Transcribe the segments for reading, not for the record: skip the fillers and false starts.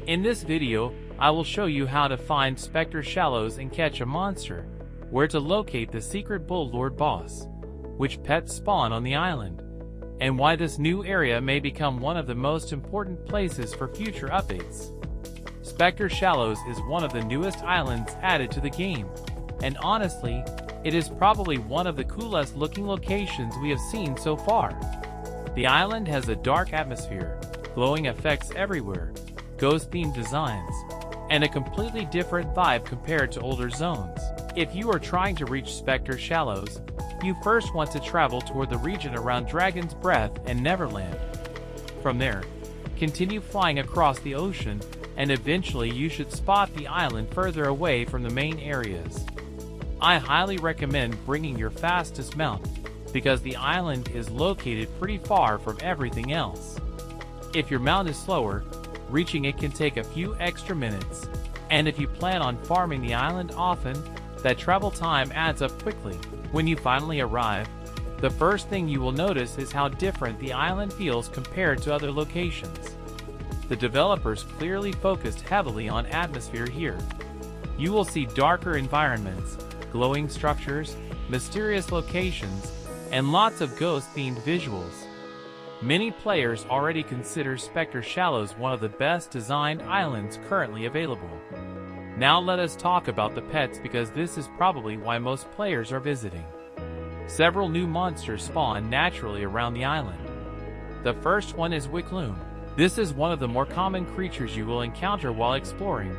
In this video, I will show you how to find Spectre Shallows and catch a monster, where to locate the secret Bull Lord boss, which pets spawn on the island, and why this new area may become one of the most important places for future updates. Spectre Shallows is one of the newest islands added to the game, and honestly, it is probably one of the coolest looking locations we have seen so far. The island has a dark atmosphere, glowing effects everywhere, ghost-themed designs, and a completely different vibe compared to older zones. If you are trying to reach Spectre Shallows, you first want to travel toward the region around Dragon's Breath and Neverland. From there, continue flying across the ocean, and eventually you should spot the island further away from the main areas. I highly recommend bringing your fastest mount, because the island is located pretty far from everything else. If your mount is slower, reaching it can take a few extra minutes, and if you plan on farming the island often, that travel time adds up quickly. When you finally arrive, the first thing you will notice is how different the island feels compared to other locations. The developers clearly focused heavily on atmosphere here. You will see darker environments, glowing structures, mysterious locations, and lots of ghost-themed visuals. Many players already consider Spectre Shallows one of the best designed islands currently available. Now let us talk about the pets, because this is probably why most players are visiting. Several new monsters spawn naturally around the island. The first one is Wickloom. This is one of the more common creatures you will encounter while exploring,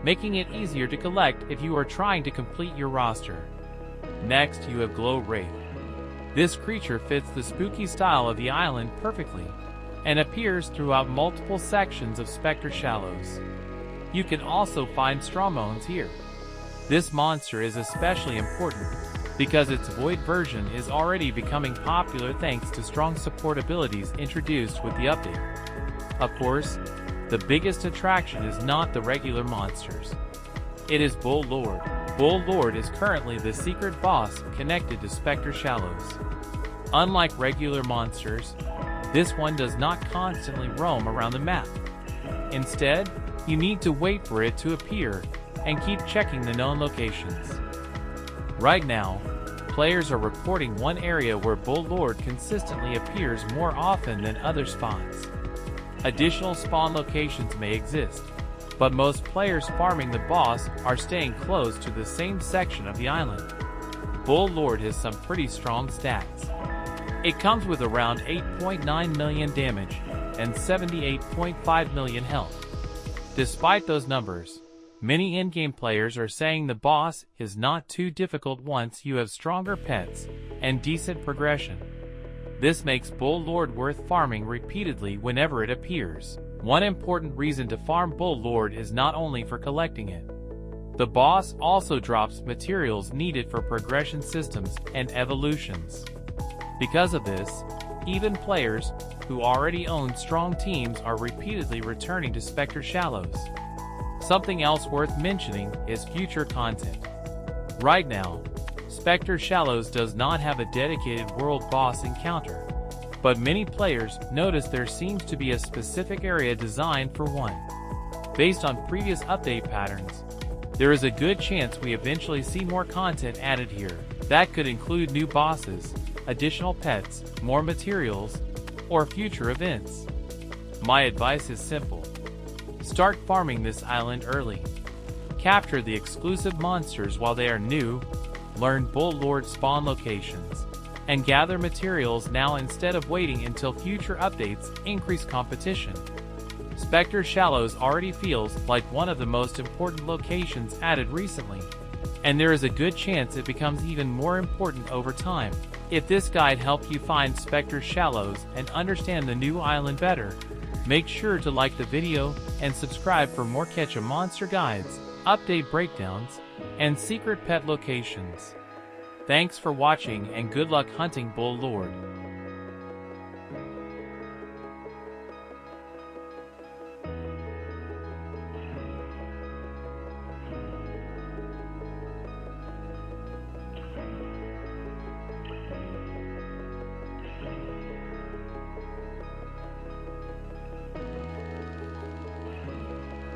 making it easier to collect if you are trying to complete your roster. Next, you have Glow Wraith. This creature fits the spooky style of the island perfectly, and appears throughout multiple sections of Spectre Shallows. You can also find Strawmones here. This monster is especially important, because its void version is already becoming popular thanks to strong support abilities introduced with the update. Of course, the biggest attraction is not the regular monsters. It is Bull Lord. Bull Lord is currently the secret boss connected to Spectre Shallows. Unlike regular monsters, this one does not constantly roam around the map. Instead, you need to wait for it to appear and keep checking the known locations. Right now, players are reporting one area where Bull Lord consistently appears more often than other spots. Additional spawn locations may exist, but most players farming the boss are staying close to the same section of the island. Bull Lord has some pretty strong stats. It comes with around 8.9 million damage and 78.5 million health. Despite those numbers, many in-game players are saying the boss is not too difficult once you have stronger pets and decent progression. This makes Bull Lord worth farming repeatedly whenever it appears. One important reason to farm Bull Lord is not only for collecting it. The boss also drops materials needed for progression systems and evolutions. Because of this, even players who already own strong teams are repeatedly returning to Spectre Shallows. Something else worth mentioning is future content. Right now, Spectre Shallows does not have a dedicated world boss encounter, but many players notice there seems to be a specific area designed for one. Based on previous update patterns, there is a good chance we eventually see more content added here. That could include new bosses, additional pets, more materials, or future events. My advice is simple. Start farming this island early. Capture the exclusive monsters while they are new, learn Bull Lord spawn locations, and gather materials now instead of waiting until future updates increase competition. Spectre Shallows already feels like one of the most important locations added recently, and there is a good chance it becomes even more important over time. If this guide helped you find Spectre Shallows and understand the new island better, make sure to like the video and subscribe for more Catch a Monster guides, update breakdowns, and secret pet locations. Thanks for watching and good luck hunting Bull Lord.